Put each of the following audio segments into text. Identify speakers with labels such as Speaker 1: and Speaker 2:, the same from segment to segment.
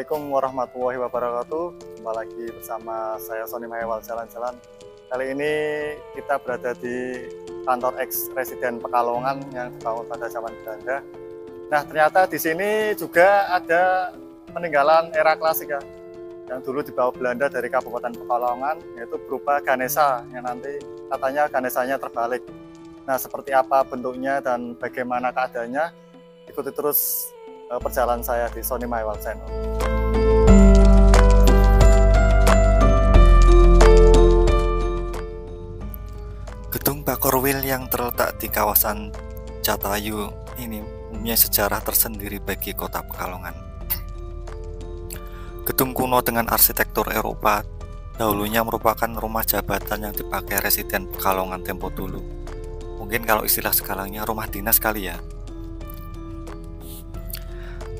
Speaker 1: Assalamualaikum warahmatullahi wabarakatuh. Jumpa lagi bersama saya Sony Mahewal Jalan-Jalan. Kali ini kita berada di kantor ex residen Pekalongan yang dibangun pada zaman Belanda. Nah, ternyata di sini juga ada peninggalan era klasik ya, yang dulu dibawa Belanda dari Kabupaten Pekalongan, yaitu berupa Ganesha yang nanti katanya Ganesanya terbalik. Nah, seperti apa bentuknya dan bagaimana keadaannya, ikuti terus perjalanan saya di Sony Mahewal Channel.
Speaker 2: Gedung Bakorwil yang terletak di kawasan Jatayu ini punya sejarah tersendiri bagi kota Pekalongan. Gedung kuno dengan arsitektur Eropa dahulunya merupakan rumah jabatan yang dipakai residen Pekalongan tempo dulu. Mungkin kalau istilah sekarangnya rumah dinas kali ya.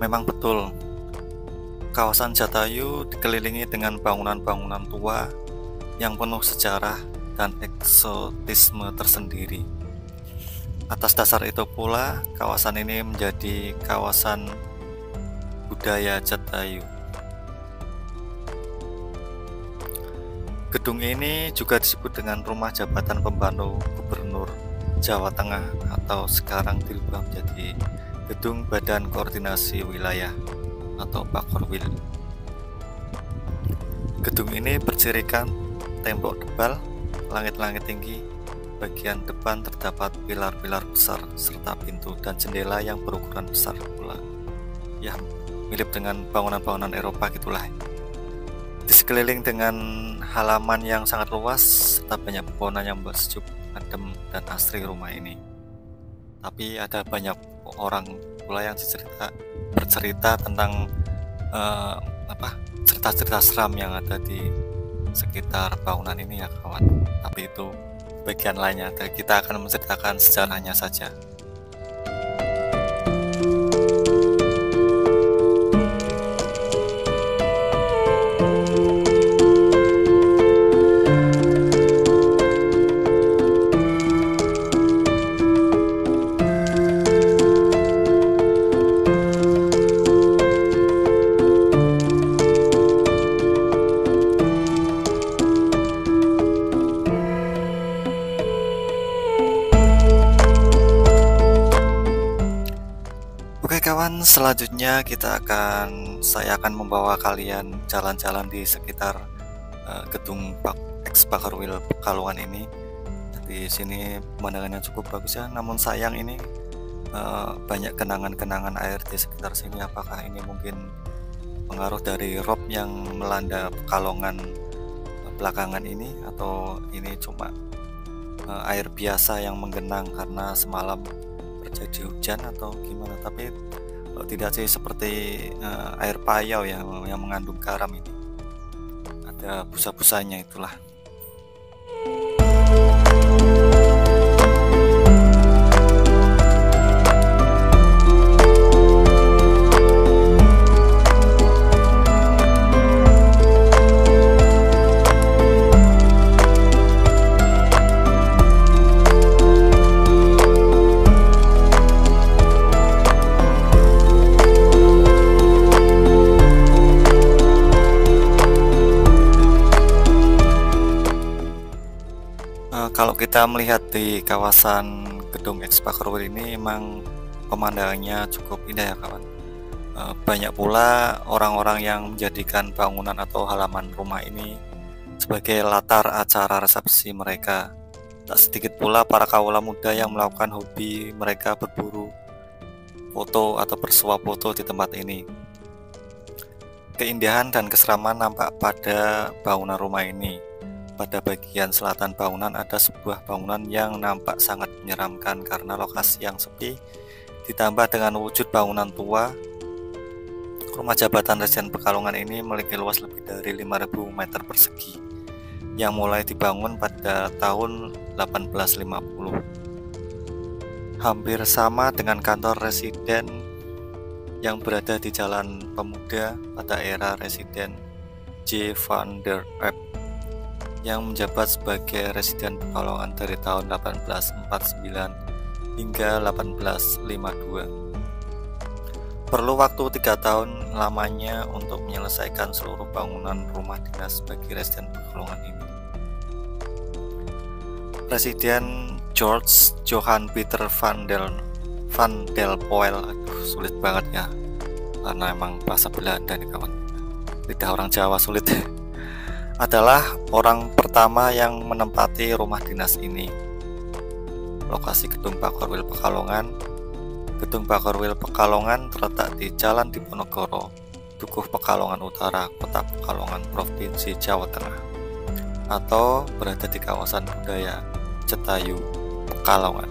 Speaker 2: Memang betul, kawasan Jatayu dikelilingi dengan bangunan-bangunan tua yang penuh sejarah dan eksotisme tersendiri. Atas dasar itu pula, kawasan ini menjadi kawasan budaya Jatayu. Gedung ini juga disebut dengan Rumah Jabatan Pembantu Gubernur Jawa Tengah atau sekarang dirubah menjadi Gedung Badan Koordinasi Wilayah atau Bakorwil. Gedung ini bercirikan tembok tebal, langit-langit tinggi, bagian depan terdapat pilar-pilar besar serta pintu dan jendela yang berukuran besar pula. Ya, mirip dengan bangunan-bangunan Eropa gitulah. Di sekeliling dengan halaman yang sangat luas serta banyak pepohonan yang membuat sejuk, adem dan asri rumah ini. Tapi ada banyak orang pula yang bercerita tentang cerita-cerita seram yang ada di sekitar bangunan ini ya kawan. Tapi itu bagian lainnya, dan kita akan menceritakan sejarahnya saja. Oke kawan, selanjutnya saya akan membawa kalian jalan-jalan di sekitar gedung ex Bakorwil Pekalongan ini. Di sini pemandangannya cukup bagus ya, namun sayang ini banyak genangan-genangan air di sekitar sini. Apakah ini mungkin pengaruh dari rob yang melanda Pekalongan belakangan ini, atau ini cuma air biasa yang menggenang karena semalam terjadi hujan atau gimana? Tapi kalau tidak sih seperti air payau yang mengandung garam ini, ada busa-busanya itulah. Kalau kita melihat di kawasan gedung ex Bakorwil ini, memang pemandangannya cukup indah ya kawan. Banyak pula orang-orang yang menjadikan bangunan atau halaman rumah ini sebagai latar acara resepsi mereka. Tak sedikit pula para kaula muda yang melakukan hobi mereka berburu foto atau bersuap foto di tempat ini. Keindahan dan keseraman nampak pada bangunan rumah ini. Pada bagian selatan bangunan ada sebuah bangunan yang nampak sangat menyeramkan karena lokasi yang sepi ditambah dengan wujud bangunan tua. Rumah jabatan residen Pekalongan ini memiliki luas lebih dari 5.000 meter persegi yang mulai dibangun pada tahun 1850. Hampir sama dengan kantor residen yang berada di Jalan Pemuda pada era Residen J. van der Epp yang menjabat sebagai residen Pekalongan dari tahun 1849 hingga 1852. perlu waktu 3 tahun lamanya untuk menyelesaikan seluruh bangunan rumah dinas bagi residen Pekalongan ini. Presiden George Johan Pieter van der Poel, sulit banget ya, karena emang bahasa Belanda nih kawan, lidah orang Jawa sulit, adalah orang pertama yang menempati rumah dinas ini. Lokasi Gedung Pagarwil Pekalongan. Gedung Pagarwil Pekalongan terletak di Jalan Diponegoro, Dukuh Pekalongan Utara, Kota Pekalongan, Provinsi Jawa Tengah, atau berada di kawasan budaya Cetayu, Pekalongan.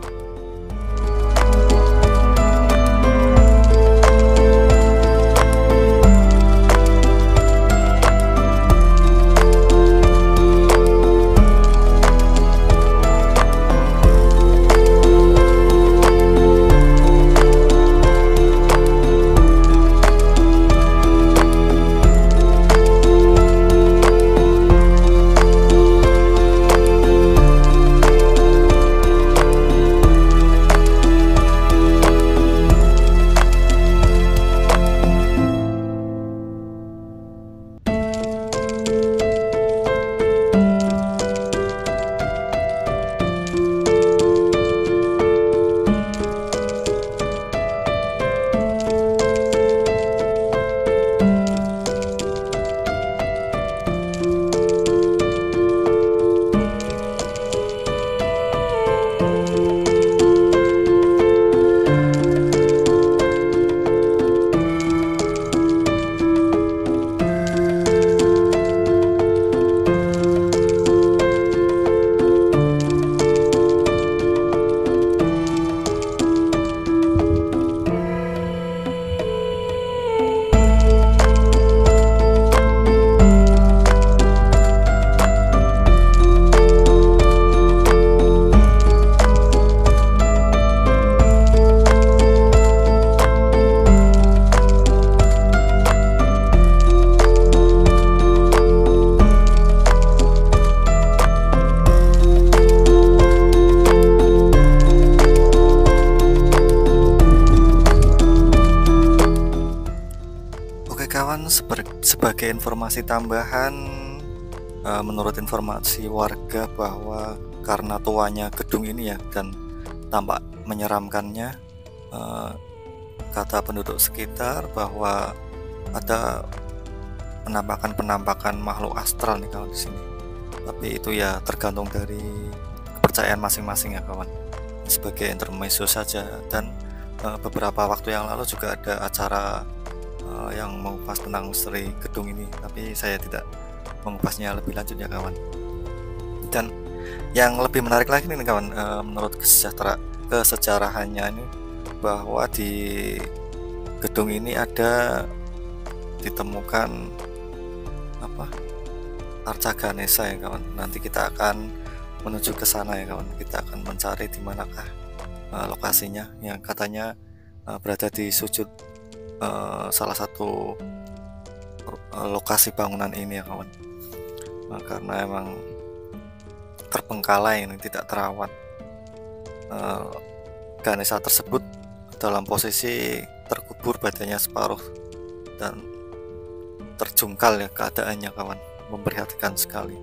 Speaker 2: Sebagai informasi tambahan, menurut informasi warga bahwa karena tuanya gedung ini ya dan tampak menyeramkannya, kata penduduk sekitar bahwa ada penampakan makhluk astral nih kawan di sini. Tapi itu ya tergantung dari kepercayaan masing-masing ya kawan. Sebagai intermezzo saja. Dan beberapa waktu yang lalu juga ada acara yang mengupas tentang misteri gedung ini, tapi saya tidak mengupasnya lebih lanjut ya kawan. Dan yang lebih menarik lagi nih kawan, menurut kesejarahannya ini, bahwa di gedung ini ada ditemukan arca Ganesha ya kawan. Nanti kita akan menuju ke sana ya kawan. Kita akan mencari di manakah lokasinya, yang katanya berada di sudut salah satu lokasi bangunan ini ya kawan. Karena emang terbengkalai, ini tidak terawat. Ganesha tersebut dalam posisi terkubur, badannya separuh dan terjungkal ya keadaannya kawan, memprihatinkan sekali.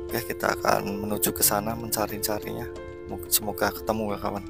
Speaker 2: Oke, kita akan menuju ke sana mencari-carinya. Semoga ketemu ya kawan.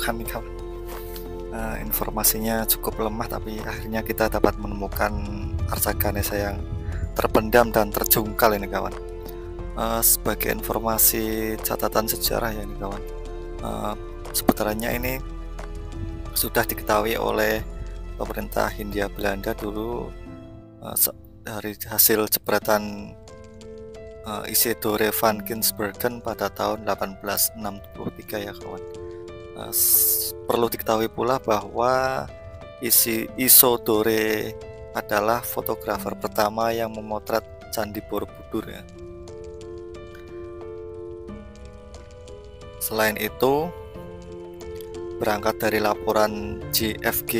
Speaker 2: Pekalongan nih kawan. Informasinya cukup lemah, tapi akhirnya kita dapat menemukan arca Ganesha yang terpendam dan terjungkal ini kawan. Sebagai informasi catatan sejarah ya ini kawan, sebenarnya ini sudah diketahui oleh pemerintah Hindia Belanda dulu dari hasil jepretan Isidore van Ginsbergen pada tahun 1863 ya kawan. Perlu diketahui pula bahwa Isidore adalah fotografer pertama yang memotret Candi Borobudur ya. Selain itu, berangkat dari laporan JFG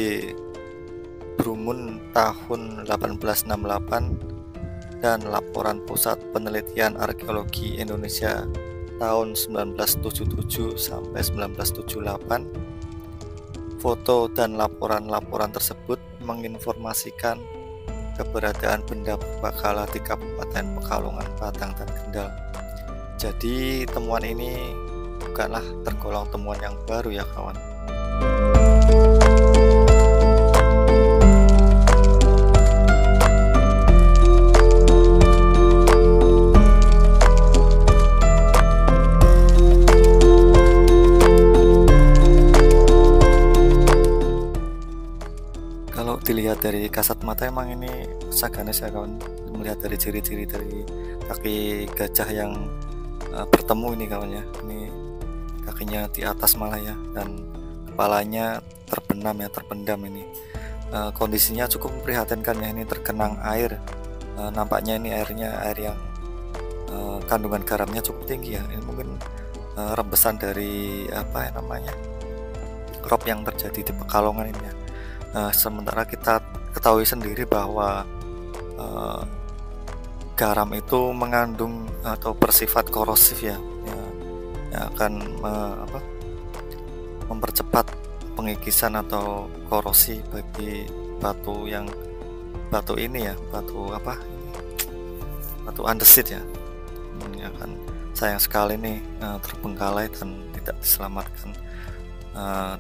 Speaker 2: Brumun tahun 1868 dan laporan Pusat Penelitian Arkeologi Indonesia tahun 1977 sampai 1978, foto dan laporan-laporan tersebut menginformasikan keberadaan benda purbakala di Kabupaten Pekalongan, Batang, dan Kendal. Jadi temuan ini bukanlah tergolong temuan yang baru ya kawan. Kalau dilihat dari kasat mata emang ini arca Ganesha ya kawan. Melihat dari ciri-ciri dari kaki gajah yang bertemu ini kawan ya. Ini kakinya di atas malah ya, dan kepalanya terpendam ini. Kondisinya cukup memprihatinkan ya, ini tergenang air. Nampaknya ini air yang kandungan garamnya cukup tinggi ya. Ini mungkin rembesan dari rop yang terjadi di Pekalongan ini ya. Sementara kita ketahui sendiri bahwa garam itu mengandung atau bersifat korosif ya, yang akan mempercepat pengikisan atau korosi bagi batu andesit ya. Ini akan sayang sekali nih terbengkalai dan tidak diselamatkan,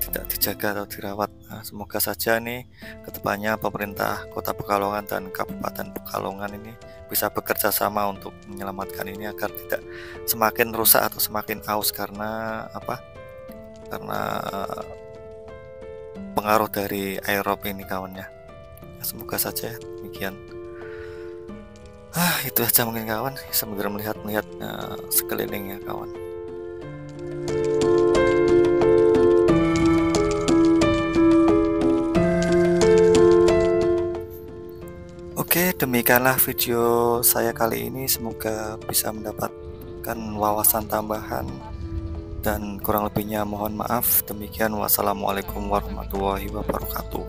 Speaker 2: tidak dijaga atau dirawat. Semoga saja nih kedepannya pemerintah Kota Pekalongan dan Kabupaten Pekalongan ini bisa bekerja sama untuk menyelamatkan ini agar tidak semakin rusak atau semakin aus karena pengaruh dari aerob ini kawannya. Semoga saja demikian. Itu aja mungkin kawan, sambil melihat sekeliling ya kawan. Oke, demikianlah video saya kali ini. Semoga bisa mendapatkan wawasan tambahan, dan kurang lebihnya mohon maaf. Demikian, wassalamualaikum warahmatullahi wabarakatuh.